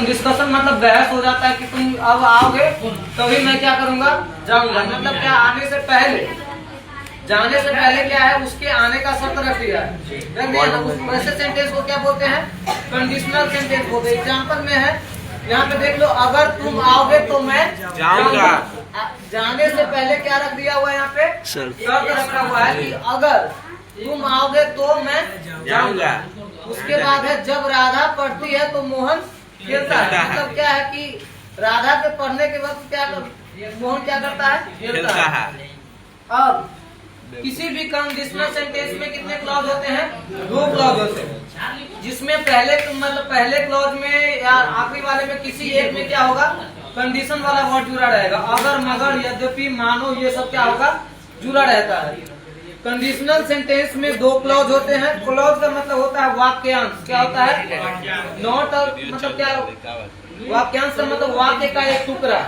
Discussion मतलब बहस हो जाता है कि तुम अब आओगे तभी मैं क्या करूंगा, जाऊंगा। मतलब क्या, आने से पहले, जाने से पहले क्या है, उसके आने का शर्त रख दिया है। वैसे सेंटेंस को क्या बोलते हैं, कंडीशनल सेंटेंस बोलते हैं। एग्जाम्पल में है, यहाँ पे देख लो, अगर तुम आओगे तो मैं जाऊंगा। जाने से पहले क्या रख दिया हुआ है, यहाँ पे शर्त रखा हुआ है कि अगर तुम आओगे तो मैं जाऊंगा। उसके बाद है, जब राधा पढ़ती है तो मोहन खेलता है। मतलब क्या है कि राधा के पढ़ने के वक्त क्या मोहन क्या करता है, खेलता है। अब किसी भी कंडीशनल सेंटेंस में कितने क्लॉज होते हैं, 2 क्लॉज होते हैं। जिसमें पहले मतलब पहले क्लॉज में या आखिरी वाले में किसी एक में क्या होगा, कंडीशन वाला वर्ड जुड़ा रहेगा। अगर, मगर, यद्यपि, मानो, ये सब क्या होगा, जुड़ा रहता है। कंडीशनल सेंटेंस में 2 क्लॉज होते हैं। क्लॉज का मतलब होता है वाक्यांश। क्या होता है, नॉट, मतलब क्या, वाक्यांश का मतलब वाक्य का एक टुकड़ा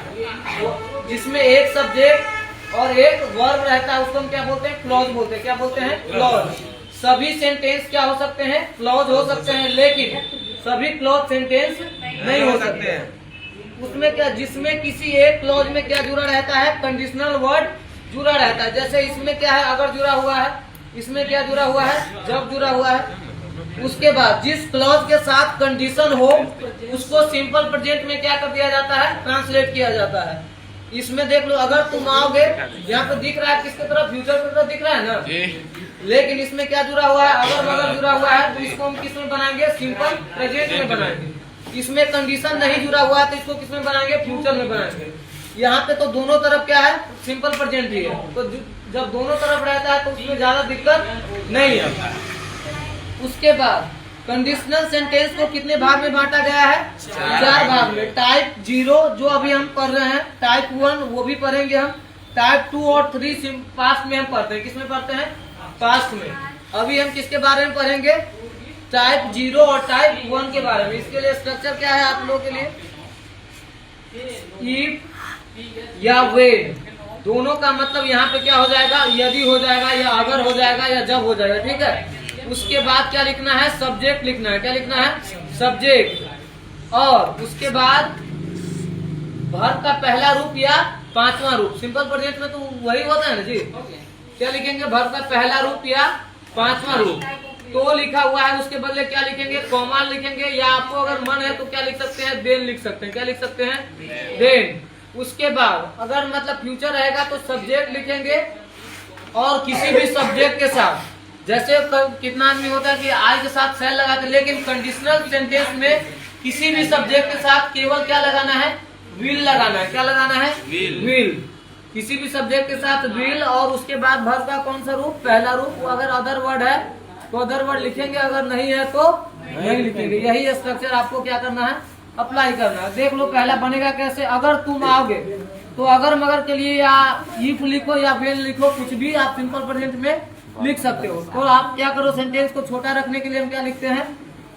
जिसमें एक सब्जेक्ट और एक वर्ब रहता है, उसको हम क्या बोलते हैं, क्लॉज बोलते हैं। क्या बोलते हैं, क्लॉज। सभी सेंटेंस क्या हो सकते हैं, क्लॉज हो सकते हैं, लेकिन सभी क्लॉज सेंटेंस नहीं हो सकते हैं। उसमें क्या, जिसमें किसी एक क्लॉज में क्या जुड़ा रहता है, कंडीशनल वर्ड जुड़ा रहता है। जैसे इसमें क्या है, अगर जुड़ा हुआ है, इसमें क्या जुड़ा हुआ है, जब जुड़ा हुआ है। उसके बाद जिस क्लॉज के साथ कंडीशन हो उसको सिंपल प्रेजेंट में क्या कर दिया जाता है, ट्रांसलेट किया जाता है। इसमें देख लो, अगर तुम आओगे, यहाँ पे दिख रहा है किसके तरफ, फ्यूचर की तरफ दिख रहा है ना, लेकिन इसमें क्या जुड़ा हुआ है, अगर मगर जुड़ा हुआ है, तो इसको हम किस में बनाएंगे, सिंपल प्रेजेंट में बनाएंगे। इसमें कंडीशन नहीं जुड़ा हुआ है तो इसको किस में बनाएंगे, फ्यूचर में बनाएंगे। यहाँ पे तो दोनों तरफ क्या है, सिंपल प्रेजेंट ही है, तो जब दोनों तरफ रहता है तो उसमें ज्यादा दिक्कत नहीं है। उसके बाद कंडीशनल सेंटेंस को कितने भाग में बांटा गया है, 4 भाग में। टाइप 0 जो अभी हम पढ़ रहे हैं, टाइप 1 वो भी पढ़ेंगे हम, टाइप 2 और 3 पास्ट में हम पढ़ते हैं। किसमें पढ़ते हैं, पास्ट में। अभी हम किसके बारे में पढ़ेंगे, टाइप 0 और टाइप 1 के बारे में। इसके लिए स्ट्रक्चर क्या है आप लोगों के लिए, इफ या व्हेन, दोनों का मतलब यहाँ पे क्या हो जाएगा, यदि हो जाएगा, या अगर हो जाएगा, या जब हो जाएगा। ठीक है। उसके बाद क्या लिखना है, सब्जेक्ट लिखना है। क्या लिखना है, सब्जेक्ट। और उसके बाद वर्ब का पहला रूप या 5वां रूप। सिंपल प्रेजेंट में तो वही होता है ना जी। क्या लिखेंगे, वर्ब का पहला रूप या 5वां रूप। तो लिखा हुआ है, उसके बदले क्या लिखेंगे, कॉमा लिखेंगे, या आपको अगर मन है तो क्या लिख सकते हैं, देन लिख सकते हैं। क्या लिख सकते हैं, देन। उसके बाद अगर मतलब फ्यूचर रहेगा तो सब्जेक्ट लिखेंगे, और किसी भी सब्जेक्ट के साथ, जैसे कितना आदमी होता है कि आई के साथ शैल लगाते, लेकिन कंडीशनल सेंटेंस में किसी भी सब्जेक्ट के साथ केवल क्या लगाना है, विल लगाना है। क्या लगाना है, विल। किसी भी सब्जेक्ट के साथ विल, और उसके बाद वर्ब का कौन सा रूप, पहला रूप। अगर अदर वर्ड है तो अदर वर्ड लिखेंगे, अगर नहीं है तो नहीं लिखेंगे। यही स्ट्रक्चर आपको क्या करना है, अप्लाई करना है। देख लो पहला बनेगा कैसे, अगर तुम आओगे तो अगर मगर के लिए या इफ लिखो या व्हेन लिखो, कुछ भी आप सिंपल प्रेजेंट में लिख सकते हो। तो आप क्या करो, सेंटेंस को छोटा रखने के लिए हम क्या लिखते हैं,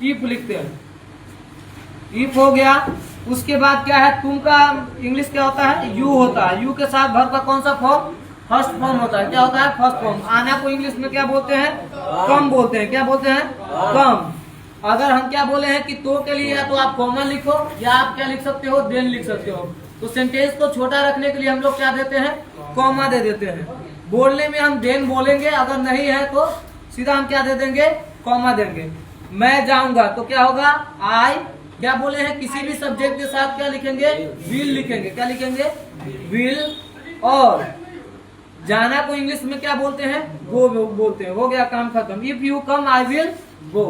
इफ लिखते हैं। इफ हो गया। उसके बाद क्या है, तुम का इंग्लिश क्या होता है, यू होता है। यू के साथ वर्ब का कौन सा फॉर्म, फर्स्ट फॉर्म होता है। क्या होता है, फर्स्ट फॉर्म। आना को इंग्लिश में क्या बोलते हैं, कम बोलते हैं। क्या बोलते हैं, कम। अगर हम क्या बोले हैं कि तो के लिए या तो आप कॉमन लिखो, या आप क्या लिख सकते हो, देन लिख सकते हो। तो सेंटेंस को छोटा रखने के लिए हम लोग क्या देते हैं, कॉमा दे देते हैं। बोलने में हम देन बोलेंगे, अगर नहीं है तो सीधा हम क्या दे देंगे, कॉमा देंगे। मैं जाऊंगा तो क्या होगा, आई। क्या बोले हैं, किसी भी सब्जेक्ट के साथ क्या लिखेंगे, विल लिखेंगे। क्या लिखेंगे, विल। और जाना को इंग्लिश में क्या बोलते हैं, गो बोलते हैं। हो गया, काम खत्म। If you come I will go.